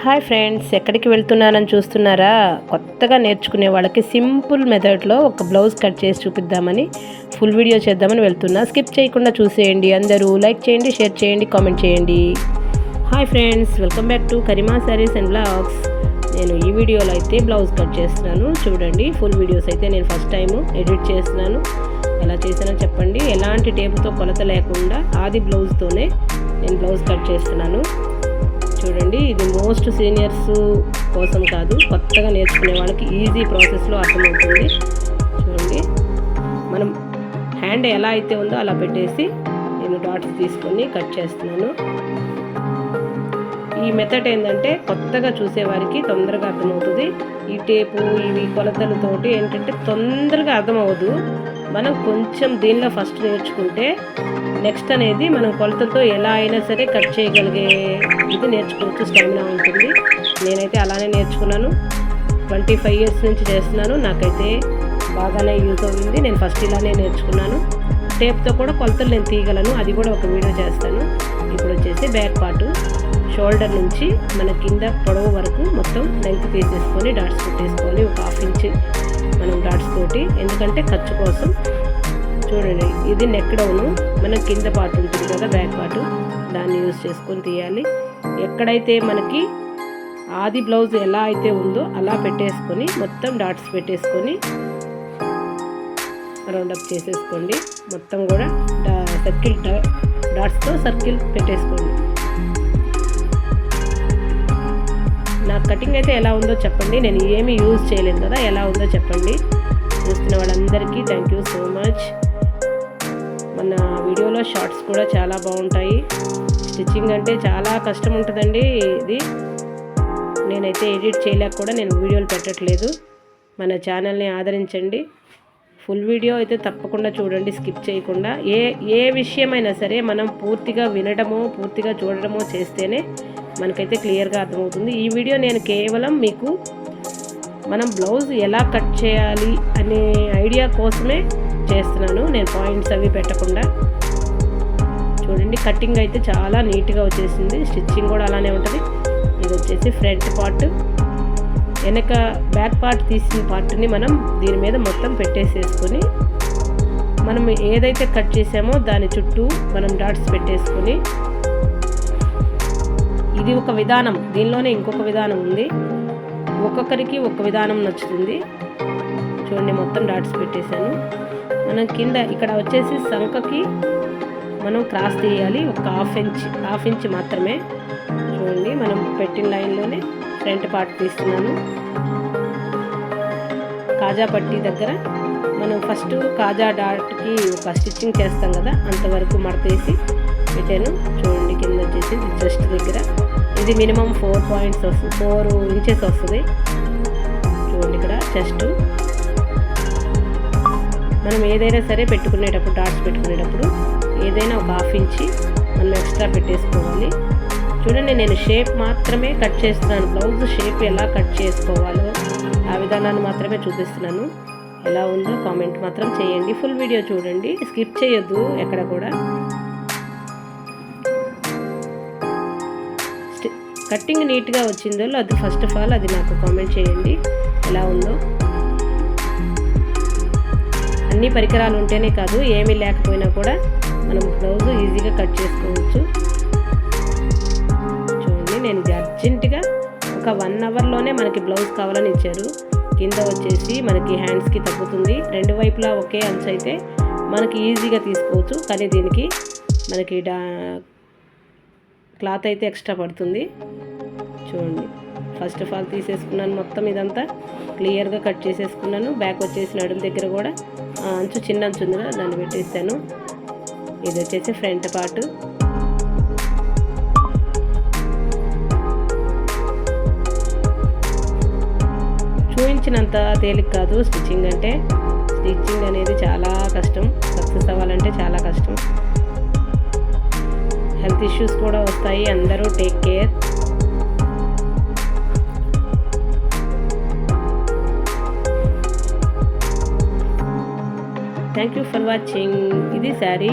Hi friends, ఎక్కడికి వెళ్తున్నానని చూస్తున్నారా? కొత్తగా నేర్చుకునే వాళ్ళకి సింపుల్ మెథడ్లో ఒక బ్లౌజ్ కట్ చేసి చూపిద్దామని ఫుల్ వీడియో చేద్దామని వెళ్తున్నా. స్కిప్ చేయకుండా చూసేయండి. అందరూ లైక్ చేయండి, షేర్ చేయండి, కామెంట్ చేయండి. Hi friends, welcome back to Karima sarees and blogs. నేను ఈ వీడియోలో అయితే బ్లౌజ్ కట్ చేస్తున్నాను. చూడండి, ఫుల్ వీడియోస్ అయితే నేను ఫస్ట్ టైం ఎడిట్ చేస్తున్నాను. ఎలా చేసానో చెప్పండి. ఎలాంటి టేపుతో కొలత లేకుండా ఆది బ్లౌజ్తోనే నేను బ్లౌజ్ కట్ చేస్తున్నాను. చూడండి, ఇది మోస్ట్ సీనియర్స్ కోసం కాదు, కొత్తగా నేర్చుకునే వాళ్ళకి ఈజీ ప్రాసెస్లో అర్థమవుతుంది. చూడండి, మనం హ్యాండ్ ఎలా అయితే ఉందో అలా పెట్టేసి నేను డాట్స్ తీసుకొని కట్ చేస్తున్నాను. ఈ మెథడ్ ఏంటంటే కొత్తగా చూసేవారికి తొందరగా అర్థమవుతుంది. ఈ టేపు ఇవి కొలతలతోటి ఏంటంటే తొందరగా అర్థమవ్వదు. మనం కొంచెం దీనిలో ఫస్ట్ నేర్చుకుంటే నెక్స్ట్ అనేది మనం కొలతతో ఎలా అయినా సరే కట్ చేయగలిగే ఇది నేర్చుకోవచ్చు. స్టామినా ఉంటుంది. నేనైతే అలానే నేర్చుకున్నాను. 25 ఇయర్స్ నుంచి చేస్తున్నాను. నాకైతే బాగానే యూజ్ అవుతుంది. నేను ఫస్ట్ ఇలానే నేర్చుకున్నాను. టేప్తో కూడా కొలతలు నేను తీయగలను, అది కూడా ఒక వీడియో చేస్తాను. ఇప్పుడు వచ్చేసి బ్యాక్ పార్ట్ షోల్డర్ నుంచి మన కింద పొడవు వరకు మొత్తం లెంగ్త్ తీసేసుకొని డాట్స్ పెట్టేసుకోవాలి. ఒక 1/2 ఇంచ్ మనం డాట్స్ తోటి, ఎందుకంటే ఖర్చు కోసం. చూడండి, ఇది నెక్ డౌను, మన కింద పార్ట్ ఉంటుంది కదా బ్యాక్ పార్ట్, దాన్ని యూజ్ చేసుకొని తీయాలి. ఎక్కడైతే మనకి ఆది బ్లౌజ్ ఎలా అయితే ఉందో అలా పెట్టేసుకొని మొత్తం డాట్స్ పెట్టేసుకొని రౌండప్ చేసేసుకోండి. మొత్తం కూడా సర్కిల్ డాట్స్తో సర్కిల్ పెట్టేసుకోండి. నా కటింగ్ అయితే ఎలా ఉందో చెప్పండి. నేను ఏమీ యూజ్ చేయలేదు కదా, ఎలా ఉందో చెప్పండి. చూస్తున్న వాళ్ళందరికీ థ్యాంక్ యూ సో మచ్. మన వీడియోలో షార్ట్స్ కూడా చాలా బాగుంటాయి. స్టిచ్చింగ్ అంటే చాలా కష్టం ఉంటుందండి. ఇది నేనైతే ఎడిట్ చేయలేక కూడా నేను వీడియోలు పెట్టట్లేదు. మన ఛానల్ని ఆదరించండి. ఫుల్ వీడియో అయితే తప్పకుండా చూడండి, స్కిప్ చేయకుండా. ఏ విషయమైనా సరే మనం పూర్తిగా వినడమో పూర్తిగా చూడడమో చేస్తేనే మనకైతే క్లియర్గా అర్థమవుతుంది. ఈ వీడియో నేను కేవలం మీకు మనం బ్లౌజ్ ఎలా కట్ చేయాలి అనే ఐడియా కోసమే చేస్తున్నాను, నేను పాయింట్స్ అవి పెట్టకుండా. చూడండి, కటింగ్ అయితే చాలా నీట్గా వచ్చేసింది. స్టిచ్చింగ్ కూడా అలానే ఉంటుంది. ఇది వచ్చేసి ఫ్రంట్ పార్ట్. వెనక బ్యాక్ పార్ట్ తీసిన పార్ట్ని మనం దీని మీద మొత్తం పెట్టేసేసుకొని మనం ఏదైతే కట్ చేసామో దాని చుట్టూ మనం డాట్స్ పెట్టేసుకొని, ఇది ఒక విధానం. దీనిలోనే ఇంకొక విధానం ఉంది. ఒక్కొక్కరికి ఒక్క విధానం నచ్చుతుంది. చూడండి, మొత్తం డాట్స్ పెట్టేశాను. మనం కింద ఇక్కడ వచ్చేసి సంకకి మనం క్రాస్ తీయాలి. ఒక హాఫ్ ఇంచ్ మాత్రమే. చూడండి, మనం పెట్టిన లైన్లోనే ఫ్రంట్ పార్ట్ తీస్తున్నాను. కాజా పట్టీ దగ్గర మనం ఫస్ట్ కాజా డాట్కి ఒక స్టిచ్చింగ్ చేస్తాం కదా, అంతవరకు మడతేసి పెట్టాను. చూడండి, కింద వచ్చేసి జస్ట్ దగ్గర ఇది మినిమం 4 పాయింట్స్ వస్తుంది, 4 ఇంచెస్ వస్తుంది. చూడండి, ఇక్కడ చెస్ట్ మనం ఏదైనా సరే పెట్టుకునేటప్పుడు, డాట్స్ పెట్టుకునేటప్పుడు ఏదైనా ఒక 1/2 ఇంచ్ మనం ఎక్స్ట్రా పెట్టేసుకోవాలి. చూడండి, నేను షేప్ మాత్రమే కట్ చేస్తున్నాను. బ్లౌజ్ షేప్ ఎలా కట్ చేసుకోవాలో ఆ విధానాన్ని మాత్రమే చూపిస్తున్నాను. ఎలా ఉందో కామెంట్ మాత్రం చేయండి. ఫుల్ వీడియో చూడండి, స్కిప్ చేయొద్దు ఎక్కడ కూడా. కట్టింగ్ నీట్గా వచ్చిందో అది ఫస్ట్ ఆఫ్ ఆల్ అది నాకు కామెంట్ చేయండి ఎలా ఉందో. అన్ని పరికరాలు ఉంటేనే కాదు, ఏమీ లేకపోయినా కూడా మనం బ్లౌజ్ ఈజీగా కట్ చేసుకోవచ్చు. చూడండి, నేను ఇది అర్జెంటుగా ఒక 1 అవర్లోనే మనకి బ్లౌజ్ కావాలని ఇచ్చారు. కింద వచ్చేసి మనకి హ్యాండ్స్కి తగ్గుతుంది. 2 వైపులా ఒకే అంచు అయితే మనకి ఈజీగా తీసుకోవచ్చు. కానీ దీనికి మనకి క్లాత్ అయితే ఎక్స్ట్రా పడుతుంది. చూడండి, ఫస్ట్ ఆఫ్ ఆల్ తీసేసుకున్నాను. మొత్తం ఇదంతా క్లియర్గా కట్ చేసేసుకున్నాను. బ్యాక్ వచ్చేసి నడుము దగ్గర కూడా అంచు చిన్న అంచు ఉంది కదా, దాన్ని పెట్టేస్తాను. ఇది వచ్చేసి ఫ్రంట్ పార్ట్. చూపించినంత తేలిక కాదు స్టిచ్చింగ్ అంటే. స్టిచ్చింగ్ అనేది చాలా కష్టం. సక్సెస్ అవ్వాలంటే చాలా కష్టం. హెల్త్ ఇష్యూస్ కూడా వస్తాయి. అందరూ take care. Thank you for watching. ఇది శారీ.